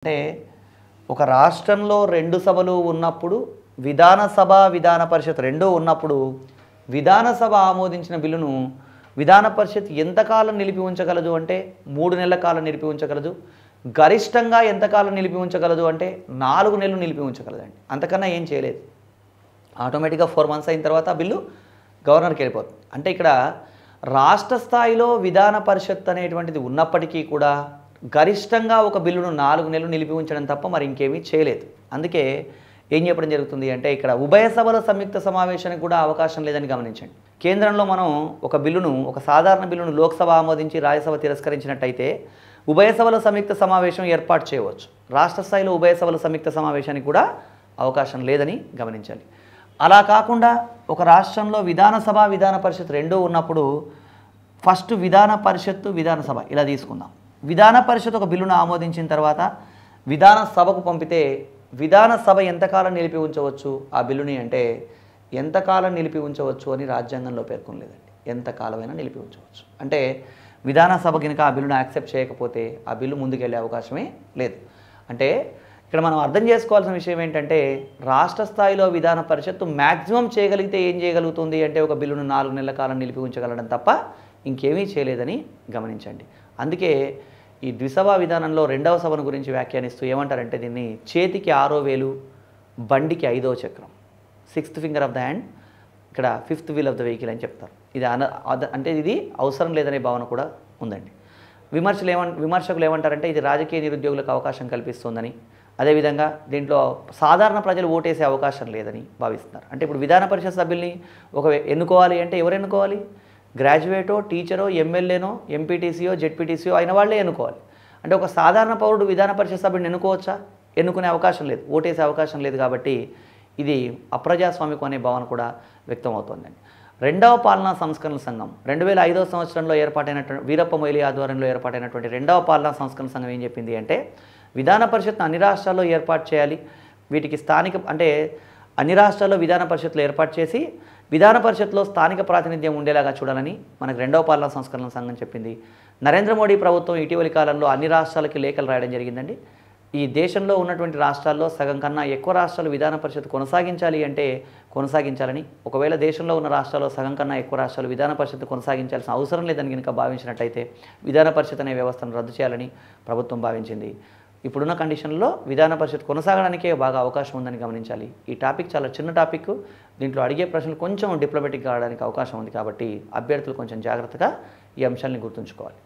అంటే ఒక రాష్ట్రంలో రెండు సభలు ఉన్నప్పుడు విధానసభ విధాన పరిషత్ రెండూ ఉన్నప్పుడు విధానసభ ఆమోదించిన బిల్లును విధాన పరిషత్ ఎంతకాలం నిలిపి ఉంచగలదు అంటే 3 నెలల కాలం నిలిపి ఉంచగలదు. గరిష్టంగా ఎంతకాలం నిలిపి ఉంచగలదు అంటే 4 నెలలు నిలిపి ఉంచగలదండి. అంతకన్నా ఏం చేయలేదు. ఆటోమేటిక్గా 4 మంత్స్ అయిన తర్వాత బిల్లు గవర్నర్కి వెళ్ళిపోతుంది. అంటే ఇక్కడ రాష్ట్ర స్థాయిలో విధాన పరిషత్ అనేటువంటిది ఉన్నప్పటికీ కూడా గరిష్టంగా ఒక బిల్లును 4 నెలలు నిలిపి ఉంచడం తప్ప మరి ఇంకేమీ చేయలేదు. అందుకే ఏం చెప్పడం జరుగుతుంది అంటే ఇక్కడ ఉభయ సభల సంయుక్త సమావేశానికి కూడా అవకాశం లేదని గమనించండి. కేంద్రంలో మనం ఒక బిల్లును ఒక సాధారణ బిల్లును లోక్సభ ఆమోదించి రాజ్యసభ తిరస్కరించినట్టయితే ఉభయ సభల సంయుక్త సమావేశం ఏర్పాటు చేయవచ్చు. రాష్ట్ర స్థాయిలో ఉభయ సభల సంయుక్త సమావేశానికి కూడా అవకాశం లేదని గమనించాలి. అలా కాకుండా ఒక రాష్ట్రంలో విధానసభ విధాన పరిషత్ రెండూ ఉన్నప్పుడు ఫస్ట్ విధాన పరిషత్తు విధానసభ ఇలా తీసుకుందాం. విధాన పరిషత్ ఒక బిల్లును ఆమోదించిన తర్వాత విధాన సభకు పంపితే విధాన సభ ఎంతకాలం నిలిపి ఉంచవచ్చు ఆ బిల్లుని అంటే ఎంతకాలం నిలిపి ఉంచవచ్చు అని రాజ్యాంగంలో పేర్కొనలేదండి. ఎంతకాలమైనా నిలిపి ఉంచవచ్చు. అంటే విధాన సభ కనుక ఆ బిల్లును యాక్సెప్ట్ చేయకపోతే ఆ బిల్లు ముందుకెళ్ళే అవకాశమే లేదు. అంటే ఇక్కడ మనం అర్థం చేసుకోవాల్సిన విషయం ఏంటంటే రాష్ట్ర స్థాయిలో విధాన పరిషత్తు మ్యాక్సిమం చేయగలిగితే ఏం చేయగలుగుతుంది అంటే ఒక బిల్లును 4 నెలల కాలం నిలిపి ఉంచగలడం తప్ప ఇంకేమీ చేయలేదని గమనించండి. అందుకే ఈ ద్విసభ విధానంలో రెండవ సభను గురించి వ్యాఖ్యానిస్తూ ఏమంటారంటే దీన్ని చేతికి 6వ వేలు బండికి 5వ చక్రం, 6th finger of the hand, ఇక్కడ 5th wheel of the vehicle అని చెప్తారు. ఇది అంటే ఇది అవసరం లేదనే భావన కూడా ఉందండి. విమర్శకులు ఏమంటారంటే ఇది రాజకీయ నిరుద్యోగులకు అవకాశం కల్పిస్తుందని, అదేవిధంగా దీంట్లో సాధారణ ప్రజలు ఓటేసే అవకాశం లేదని భావిస్తున్నారు. అంటే ఇప్పుడు విధాన పరిషత్ సభ్యుల్ని ఎన్నుకోవాలి అంటే ఎవరు ఎన్నుకోవాలి? గ్రాడ్యుయేటో, టీచరో, ఎమ్మెల్యేనో, ఎంపీటీసీయో, జెడ్పీటీసీయో అయిన వాళ్ళే ఎన్నుకోవాలి. అంటే ఒక సాధారణ పౌరుడు విధాన పరిషత్ సభ్యుడిని ఎన్నుకోవచ్చా? ఎన్నుకునే అవకాశం లేదు, ఓటేసే అవకాశం లేదు. కాబట్టి ఇది అప్రజాస్వామికం అనే భావన కూడా వ్యక్తం అవుతోందండి. రెండవ పాలనా సంస్కరణ సంఘం 2005వ సంవత్సరంలో ఏర్పాటైనటువంటి వీరప్ప మొయిలీ ఆధ్వర్యంలో ఏర్పాటైనటువంటి రెండవ పాలనా సంస్కరణ సంఘం ఏం చెప్పింది అంటే విధాన పరిషత్ను అన్ని రాష్ట్రాల్లో ఏర్పాటు చేయాలి. వీటికి స్థానిక అంటే అన్ని రాష్ట్రాల్లో విధాన పరిషత్లు ఏర్పాటు చేసి విధాన పరిషత్లో స్థానిక ప్రాతినిధ్యం ఉండేలాగా చూడాలని మనకు రెండవ పాలనా సంస్కరణ సంఘం చెప్పింది. నరేంద్ర మోడీ ప్రభుత్వం ఇటీవలి కాలంలో అన్ని రాష్ట్రాలకి లేఖలు రాయడం జరిగిందండి. ఈ దేశంలో ఉన్నటువంటి రాష్ట్రాల్లో సగం కన్నా ఎక్కువ రాష్ట్రాలు విధాన పరిషత్ కొనసాగించాలి అంటే కొనసాగించాలని, ఒకవేళ దేశంలో ఉన్న రాష్ట్రాల్లో సగం కన్నా ఎక్కువ రాష్ట్రాలు విధాన పరిషత్ కొనసాగించాల్సిన అవసరం లేదని కనుక భావించినట్టయితే విధాన పరిషత్ అనే వ్యవస్థను రద్దు చేయాలని ప్రభుత్వం భావించింది. ఇప్పుడున్న కండిషన్లో విధాన పరిషత్ కొనసాగడానికే బాగా అవకాశం ఉందని గమనించాలి. ఈ టాపిక్ చాలా చిన్న టాపిక్, దీంట్లో అడిగే ప్రశ్నలు కొంచెం డిప్లొమాటిక్ కావడానికి అవకాశం ఉంది. కాబట్టి అభ్యర్థులు కొంచెం జాగ్రత్తగా ఈ అంశాలని గుర్తుంచుకోవాలి.